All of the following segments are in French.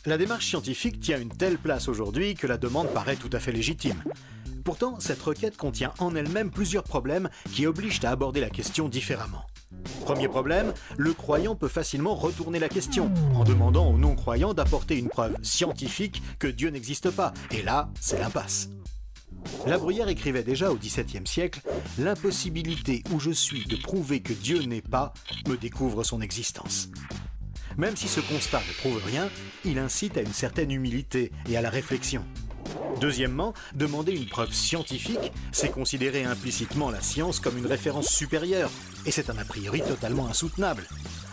La démarche scientifique tient une telle place aujourd'hui que la demande paraît tout à fait légitime. Pourtant, cette requête contient en elle-même plusieurs problèmes qui obligent à aborder la question différemment. Premier problème, le croyant peut facilement retourner la question en demandant aux non-croyants d'apporter une preuve scientifique que Dieu n'existe pas. Et là, c'est l'impasse. La Bruyère écrivait déjà au XVIIe siècle « L'impossibilité où je suis de prouver que Dieu n'est pas me découvre son existence ». Même si ce constat ne prouve rien, il incite à une certaine humilité et à la réflexion. Deuxièmement, demander une preuve scientifique, c'est considérer implicitement la science comme une référence supérieure, et c'est un a priori totalement insoutenable.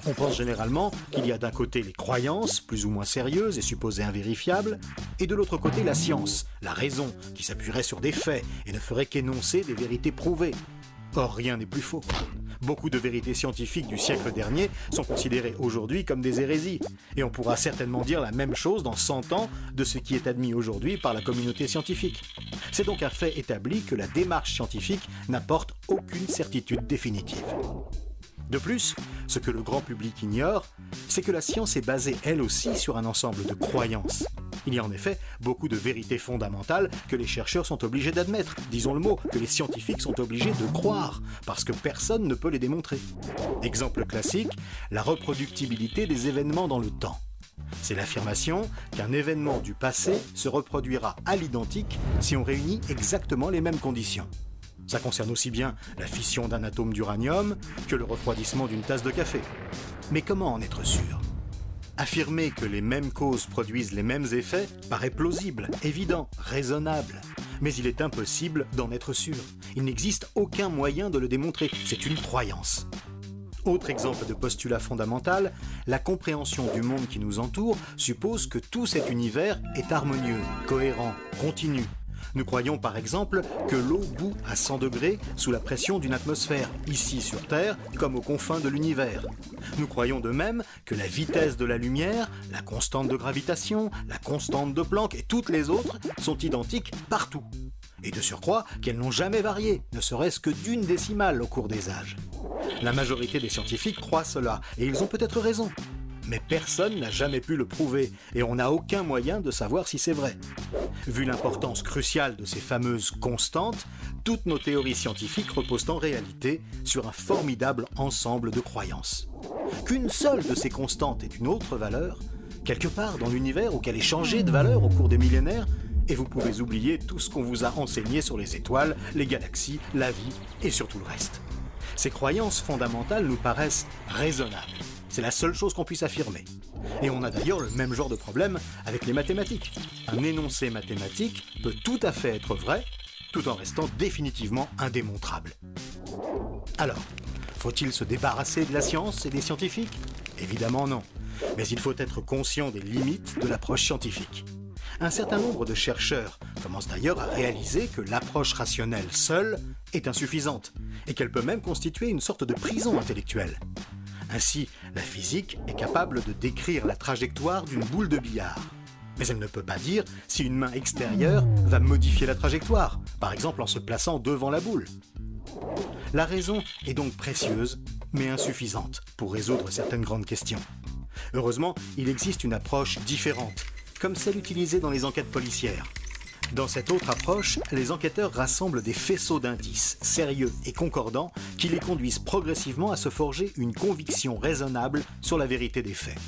On pense généralement qu'il y a d'un côté les croyances, plus ou moins sérieuses et supposées invérifiables, et de l'autre côté la science, la raison, qui s'appuierait sur des faits et ne ferait qu'énoncer des vérités prouvées. Or, rien n'est plus faux. Beaucoup de vérités scientifiques du siècle dernier sont considérées aujourd'hui comme des hérésies. Et on pourra certainement dire la même chose dans 100 ans de ce qui est admis aujourd'hui par la communauté scientifique. C'est donc un fait établi que la démarche scientifique n'apporte aucune certitude définitive. De plus, ce que le grand public ignore, c'est que la science est basée elle aussi sur un ensemble de croyances. Il y a en effet beaucoup de vérités fondamentales que les chercheurs sont obligés d'admettre, disons le mot, que les scientifiques sont obligés de croire, parce que personne ne peut les démontrer. Exemple classique, la reproductibilité des événements dans le temps. C'est l'affirmation qu'un événement du passé se reproduira à l'identique si on réunit exactement les mêmes conditions. Ça concerne aussi bien la fission d'un atome d'uranium que le refroidissement d'une tasse de café. Mais comment en être sûr ? Affirmer que les mêmes causes produisent les mêmes effets paraît plausible, évident, raisonnable. Mais il est impossible d'en être sûr. Il n'existe aucun moyen de le démontrer. C'est une croyance. Autre exemple de postulat fondamental, la compréhension du monde qui nous entoure suppose que tout cet univers est harmonieux, cohérent, continu. Nous croyons par exemple que l'eau bout à 100 degrés sous la pression d'une atmosphère, ici sur Terre comme aux confins de l'univers. Nous croyons de même que la vitesse de la lumière, la constante de gravitation, la constante de Planck et toutes les autres sont identiques partout. Et de surcroît qu'elles n'ont jamais varié, ne serait-ce que d'une décimale au cours des âges. La majorité des scientifiques croient cela, et ils ont peut-être raison. Mais personne n'a jamais pu le prouver, et on n'a aucun moyen de savoir si c'est vrai. Vu l'importance cruciale de ces fameuses constantes, toutes nos théories scientifiques reposent en réalité sur un formidable ensemble de croyances. Qu'une seule de ces constantes ait une autre valeur, quelque part dans l'univers ou qu'elle ait changé de valeur au cours des millénaires, et vous pouvez oublier tout ce qu'on vous a enseigné sur les étoiles, les galaxies, la vie et sur tout le reste. Ces croyances fondamentales nous paraissent raisonnables. C'est la seule chose qu'on puisse affirmer. Et on a d'ailleurs le même genre de problème avec les mathématiques. Un énoncé mathématique peut tout à fait être vrai, tout en restant définitivement indémontrable. Alors, faut-il se débarrasser de la science et des scientifiques ? Évidemment non. Mais il faut être conscient des limites de l'approche scientifique. Un certain nombre de chercheurs commencent d'ailleurs à réaliser que l'approche rationnelle seule est insuffisante, et qu'elle peut même constituer une sorte de prison intellectuelle. Ainsi, la physique est capable de décrire la trajectoire d'une boule de billard. Mais elle ne peut pas dire si une main extérieure va modifier la trajectoire, par exemple en se plaçant devant la boule. La raison est donc précieuse, mais insuffisante pour résoudre certaines grandes questions. Heureusement, il existe une approche différente, comme celle utilisée dans les enquêtes policières. Dans cette autre approche, les enquêteurs rassemblent des faisceaux d'indices sérieux et concordants qui les conduisent progressivement à se forger une conviction raisonnable sur la vérité des faits.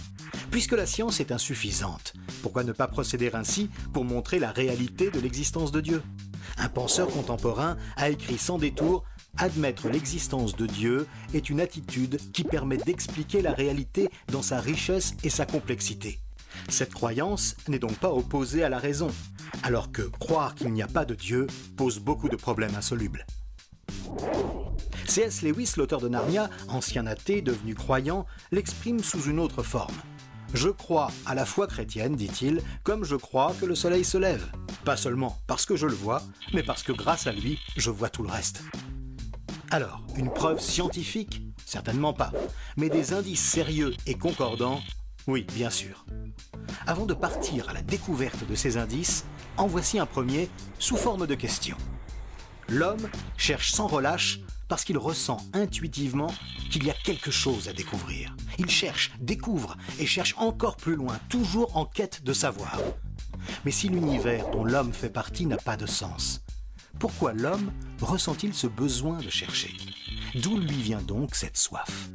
Puisque la science est insuffisante, pourquoi ne pas procéder ainsi pour montrer la réalité de l'existence de Dieu ? Un penseur contemporain a écrit sans détour « Admettre l'existence de Dieu est une attitude qui permet d'expliquer la réalité dans sa richesse et sa complexité. » Cette croyance n'est donc pas opposée à la raison, alors que croire qu'il n'y a pas de Dieu pose beaucoup de problèmes insolubles. C.S. Lewis, l'auteur de Narnia, ancien athée devenu croyant, l'exprime sous une autre forme. « Je crois à la foi chrétienne, dit-il, comme je crois que le soleil se lève. Pas seulement parce que je le vois, mais parce que grâce à lui, je vois tout le reste. » Alors, une preuve scientifique ? Certainement pas. Mais des indices sérieux et concordants ? Oui, bien sûr. Avant de partir à la découverte de ces indices, en voici un premier sous forme de question. L'homme cherche sans relâche Parce qu'il ressent intuitivement qu'il y a quelque chose à découvrir. Il cherche, découvre et cherche encore plus loin, toujours en quête de savoir. Mais si l'univers dont l'homme fait partie n'a pas de sens, pourquoi l'homme ressent-il ce besoin de chercher? D'où lui vient donc cette soif?